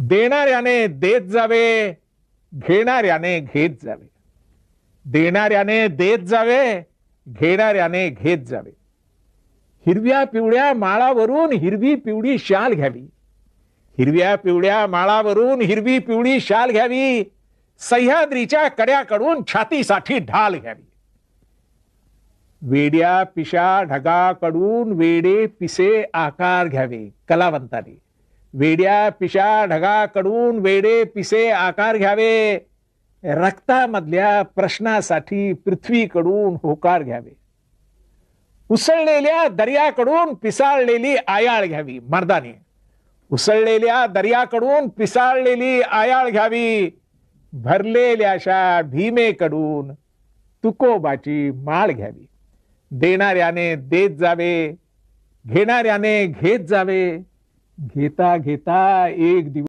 देणाऱ्याने देत जावे, घेणाऱ्याने घेत जावे. देणाऱ्याने देत जावे, घेणाऱ्याने घेत जावे. हिरव्या पिवळ्या माळावरून हिरवी पिवळी शाल घ्यावी. हिरव्या पिवळ्या माळावरून हिरवी पिवळी शाल घ्यावी. सह्याद्रीच्या कड्याकडून छातीसाठी ढाल घ्यावी. वेड्या पिशा ढगाकडून वेडे पिसे आकार घ्यावे. कलावंताने वेड्या पिशा ढगाकडून वेडे पिसे आकार घ्यावे. रक्तामधल्या प्रश्नासाठी पृथ्वीकडून होकार घ्यावे. उसळलेल्या दर्याकडून पिसाळलेली आयाळ घ्यावी. मर्दाने उसळलेल्या दर्याकडून पिसाळलेली आयाळ घ्यावी. भरलेल्याशा भीमेकडून तुकोबाची माळ घ्यावी. देणाऱ्याने देत जावे, घेणाऱ्याने घेत जावे. घेता घेता एक दिवस